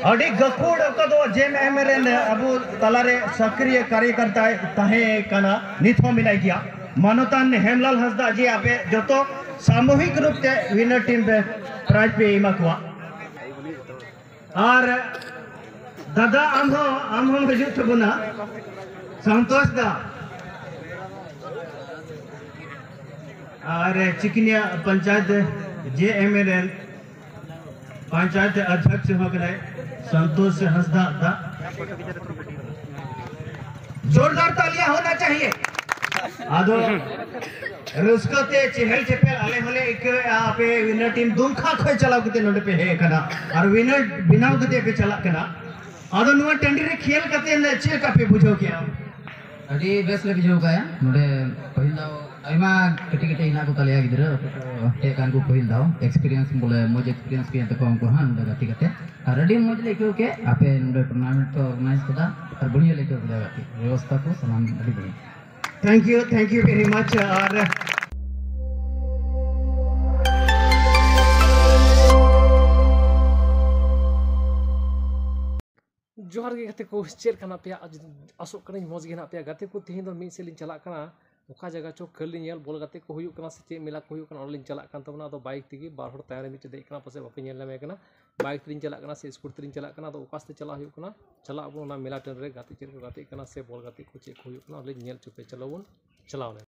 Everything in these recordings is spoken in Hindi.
अड़ी गखुड़ कदो जेम एमरेन अबु तलारे सक्रिय कार्यकर्ता तहे कना नित हो मिनाई गया मानवतान हेमलाल हंसदा जी आपे जतो सामूहिक रूप से विनर टीम पे प्राइज पे इमा कुआ और दादा आम हम हिजुत थबुना संतोष दा और चिकनिया पंचायत जे एमएलएन पंचायत अध्यक्ष हो गए संतोष हंसदा दा जोरदार तालियां होना चाहिए आदो रुस्कते चेहल चेपल आले होले एक आपे विनर टीम दुमखा खय चलाव कते नोडे पे हे कना और विनर बिनाव कते पे चला कना आदो नुआ टेंडी रे खेल कते ने चे का पे बुझो के अडी बेस ले बुझो का नोडे पहिल दाव आइमा कटे कटे इना को तलिया गिदरा ते कान को पहिल दाव एक्सपीरियंस बोले मोज एक्सपीरियंस के तो को हां नोडे गति कते और अडी मोज लेके के आपे नोडे टूर्नामेंट को ऑर्गेनाइज कदा और बढ़िया लेके के गति व्यवस्था को सलाम अडी बढ़िया थैंक यू वेरी मच और जोहार के गते को चेर कना पे आसो कने मौज गे ना पे गते को तेहे दो मी सेलिन चला कना ओका जगह चो खेल नेल बॉल गते को हुयु कना से चे मेला को हुयु कना ऑनलाइन चला कन तबना तो बाइक तिगी बार हर तयार मिच दे कना पसे बापे नेल मे कना बाइक तिन चला कना से स्कूटर तिन चला कना तो ओकास्ते चला हुयु कना चला अब ना मेला टन रे गते चेर को गते कना से बॉल गते को चे हुयु कना ऑनलाइन नेल चुपे चलावन चलावले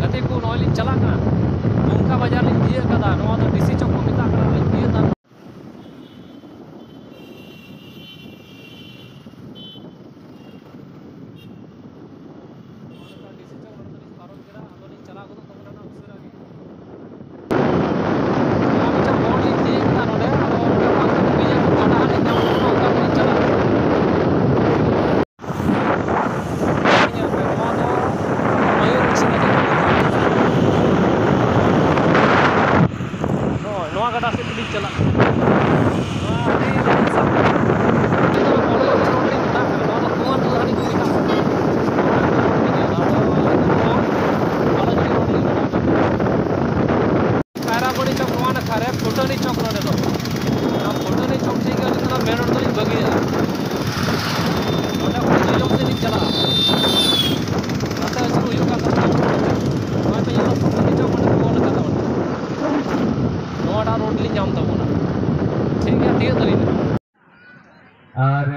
गते को ऑनलाइन चला कना उनका बाजार लिन दिए कदा नवा तो डीसी चौक को मिता कना लिन दिए दा और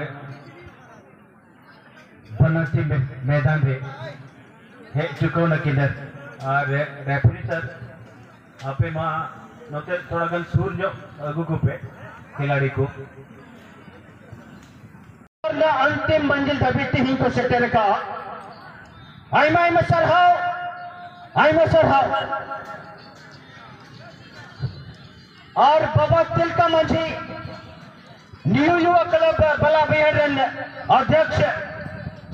पनटी मैदान में हे चुको न किधर और रेफरी सर आपे मां नोते थोड़ा गन सूर जो अगु को पे खिलाड़ी को और अंतिम मंजिल दबिते ही को सेटर का आइमा सरहाव और बाबा तिलका मंझी न्यू युवा क्लब बला बिहारन अध्यक्ष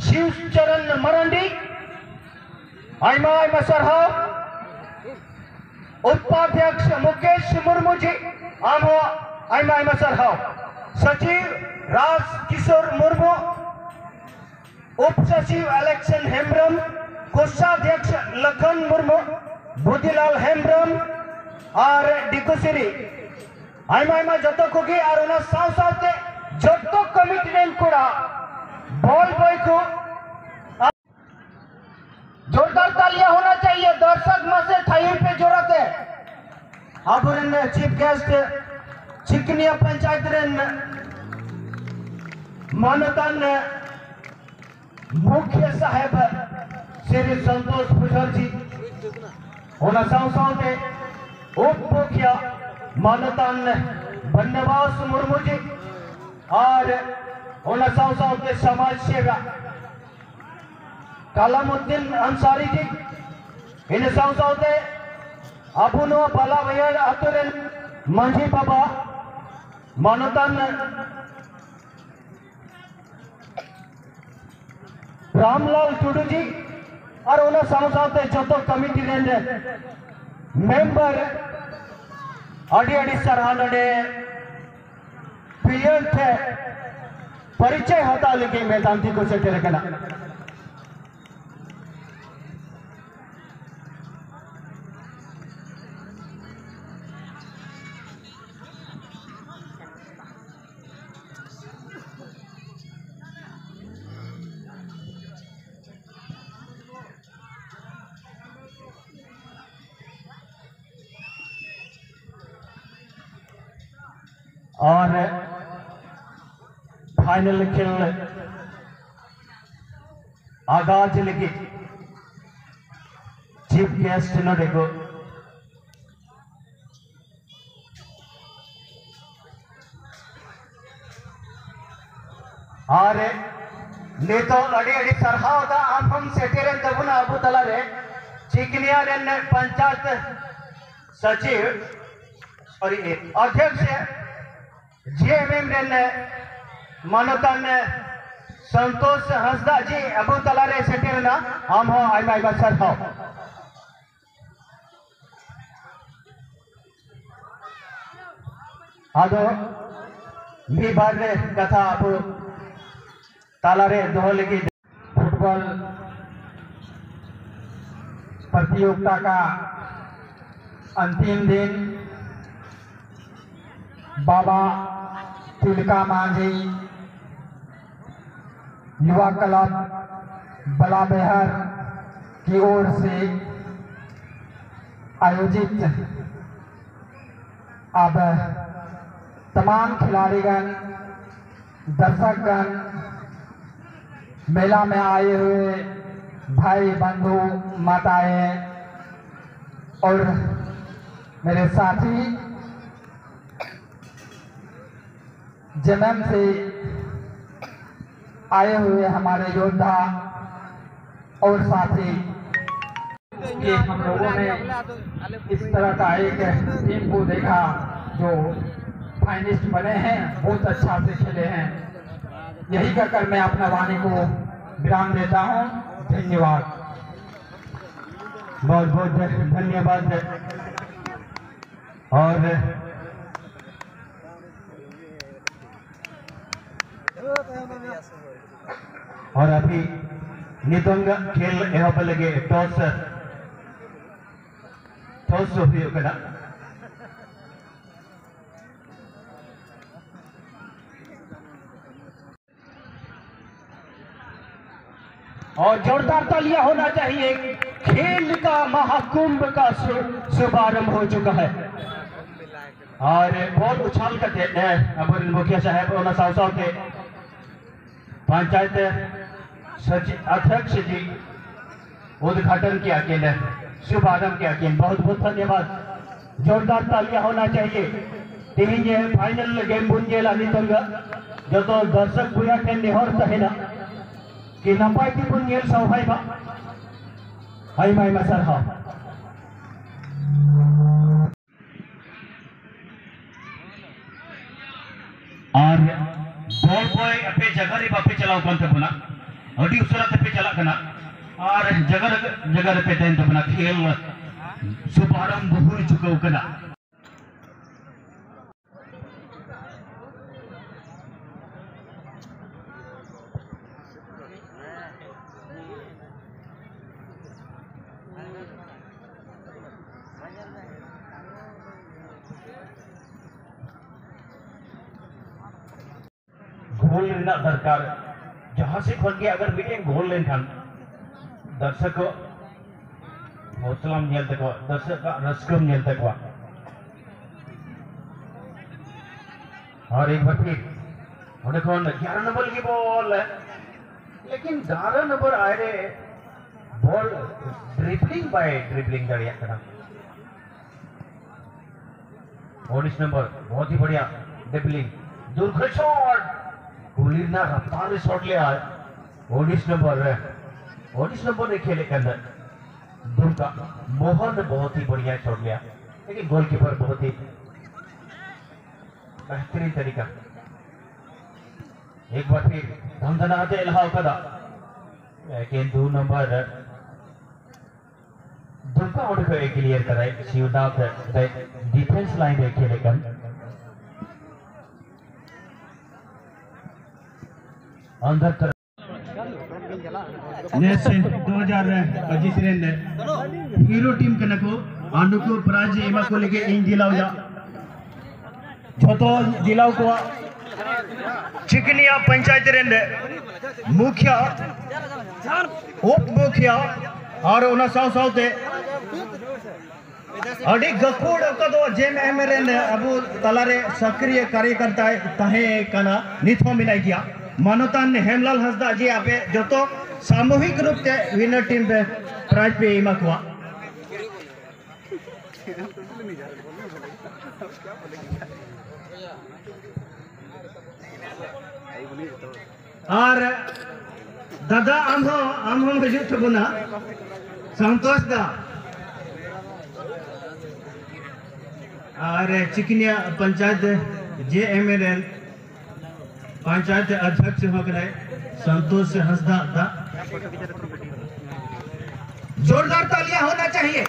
शिवचरण मरंडी आइमा सरहाव उपाध्यक्ष मुकेश मुर्मू जी आइमा सरहाव सचिव राज किशोर मुर्मू उप सचिव इलेक्शन हेम्ब्रम कोषाध्यक्ष लखन मुर्मू बुद्धिलाल हेम्ब्रम और डिकुसिरी आइमा जतो कोगी और उना सावते जतो कमिटी रेन कोड़ा बॉल बॉय को जोरदार तालियां होना चाहिए दर्शक में से थाई पे जरूरत है अब चीफ गेस्ट चिकनिया पंचायत रेन मानतान मुख्य साहेब श्री संतोष पुजर जी उना सावते उप मुखिया मानतान बन्नवास मुर्मू जी और उन के समाज सेवा कलामुद्दीन अंसारी जी इन सावते अबुनो बला वैयर अतुरन मंझी बाबा मानतान रामलाल टुडू जी और उन सावते जो कमिटी मेंबर अड़ी सराह नडे पीएन थे परिचय होता लेकिन मैदान थी को सेटर कना और फाइनल खेल आगाज लगी चीफ गेस्ट नोडे को और नेतो अड़ी अड़ी सरहाव दा आम सेटेरन तबुना अबू तला रे चिकनिया रेन पंचायत सचिव और अध्यक्ष जेएमएम रेन मानवतान संतोष हंसदा जी अबू तला रे सेटेरना आम हो आइमा आइमा सरहाव आदो मी बार रे कथा अबू तालारे दोह लगी फुटबॉल प्रतियोगिता का अंतिम दिन बाबा तिलका मांझी युवा क्लब बलाबेहर की ओर से आयोजित अब तमाम खिलाड़ीगण दर्शकगण मेला में आए हुए भाई बंधु माताएं और मेरे साथी जन्म से आए हुए हमारे योद्धा और साथी कि हम लोगों ने इस तरह का एक टीम को देखा जो फाइनलिस्ट बने हैं, बहुत अच्छा से खेले हैं। यही कहकर मैं अपना वाणी को विराम देता हूं। धन्यवाद, बहुत बहुत धन्यवाद। और अभी नितंग खेल एहब लगे टॉस हुई कना और जोरदार तालियां होना चाहिए। खेल का महाकुंभ का शुभारंभ हो चुका है और बहुत उछाल करते अब मुखिया साहब साव के पंचायत अध्यक्ष जी उद्घाटन किया के शुभारंभ किया के बहुत बहुत धन्यवाद। जोरदार तालियां होना चाहिए। तेज फाइनल गेम बुंजेला नितंग जो तो दर्शक बुया के नेहर तहेना कि नपाय की बुंजेल सौभाई बा हाई माई मसर हा और बॉल बॉय अपने जगह रे बापे चलाओ कन तबना अडी उसरा पे चला कना और जगह जगह पे तेन तबना खेल शुभारंभ हो चुका कना। गोल लेना दरकार जहां से खोल के अगर मीटिंग गोल लेन खान दर्शक को हौसलाम नेल तक दर्शक का रस्कम नेल तक और एक बार फिर उन्हें कौन 11 नंबर की बॉल है लेकिन 11 नंबर आए रे बॉल ड्रिबलिंग दरिया करा 19 नंबर बहुत ही बढ़िया ड्रिबलिंग दुर्घट शॉट गुलीना रफ्तार शॉट ले आए 19 नंबर ने खेले के अंदर दुर्गा मोहन बहुत ही बढ़िया शॉट लिया लेकिन गोलकीपर बहुत ही बेहतरीन तरीका एक बार फिर धमधना दे लहा कदा लेकिन 2 नंबर दुर्गा उड़ के क्लियर कराए शिवनाथ डिफेंस लाइन दे खेले कर अंदर तरफ नेक्स्ट 2025 रेन हीरो टीम कना को आंडू को प्राइज एमा को लेके इन जिलाव जा छोटो जिलाव को चिकनिया पंचायत रेन मुखिया उप मुखिया और उना साव सावते अड़ी गखुड़ कदो जेम एमरेन अबु तलारे सक्रिय कार्यकर्ता तहे कना निथ मिनाय गया मानतान हेमलाल हंसदा जे आपे जतो सामूहिक रूप से विनर टीम पे प्राइज पे इमा कुआ और दादा आम हजूत थबना संतोष दा और चिकनिया पंचायत JMLN पंचायत अध्यक्ष होकर संतोष हंसदा दा जोरदार तालियां होना चाहिए।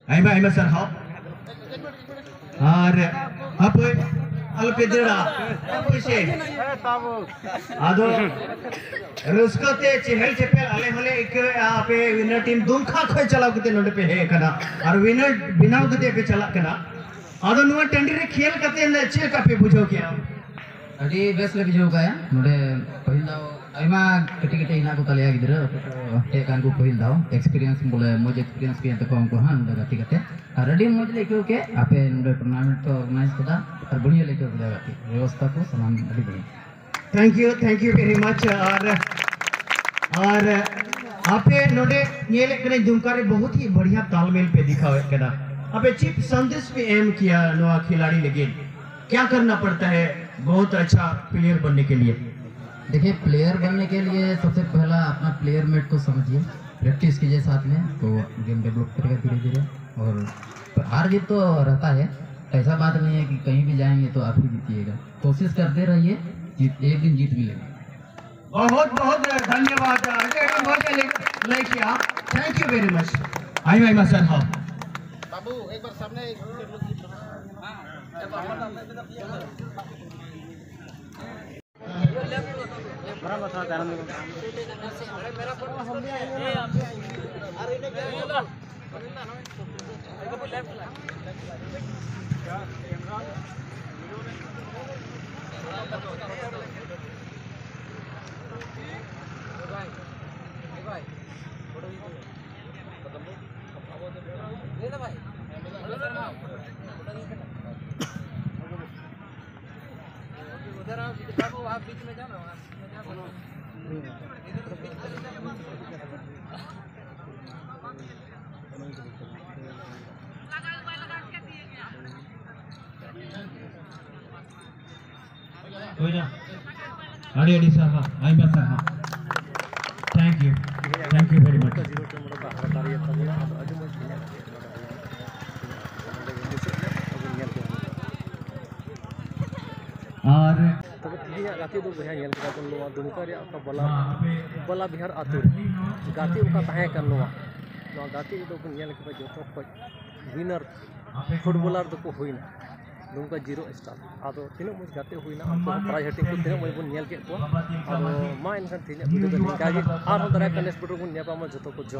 आइमा सर हाँ और अब अल्पेद्रा से आदो रुस्कते चेहल चेपेल आले हले एक आपे विनर टीम दुमखा खोय चलाव कते नोडे पे हे कना और विनर बिनाव कते पे चला कना आदो नुआ टंडी रे खेल कते ने चे का पे बुझो के अड़ी बेस ले बुझो का नोडे पहिल दाव आइमा कटी कटी हिना को तलिया गिदरा हे कान को पहिल दाव एक्सपीरियंस बोले मोज एक्सपीरियंस के तो को हां नोडे गति कते और अड़ी मोज लेके के आपे नोडे टूर्नामेंट को ऑर्गेनाइज कदा और बढ़िया लेके के गति व्यवस्था को समान अड़ी बढ़िया थैंक यू वेरी मच और आपे नोडे नेले कने दुमका रे बहुत ही बढ़िया तालमेल पे दिखावे कना आपे चीफ संदेश पे एम किया नोआ खिलाड़ी लगे क्या करना पड़ता है बहुत अच्छा प्लेयर बनने के लिए। देखिए प्लेयर बनने के लिए सबसे पहला अपना प्लेयर मेट को समझिए, प्रैक्टिस कीजिए साथ में तो गेम डेवलप करेगा धीरे धीरे। और हार जीत तो रहता है, ऐसा बात नहीं है कि कहीं भी जाएंगे तो आप ही जीतिएगा, कोशिश करते रहिए, एक दिन जीत भी लेंगे। बहुत बहुत धन्यवाद किया, thank you very much. Aima sir हाँ बाबू एक बार सामने आप बीच में जाओ अड़ी सर हाँ आइमा सर हाँ थैंक यू वेरी मच। और तब तीन गाते दो बया नेल करा को नोआ दुमका रे का बला बिहार आतु गाते उका ताहे कर नोआ गाते दो को नेल के जो को विनर फुटबॉलर दो को होइना दुमका 0 स्टार आदो तीन मुझ गाते होइना आपको प्राइज हटिंग को तीन मुझ बन नेल के को आदो मा इनखान तीन वीडियो निका जे आर दरा कनेस बटो को नेपा म जतो को जो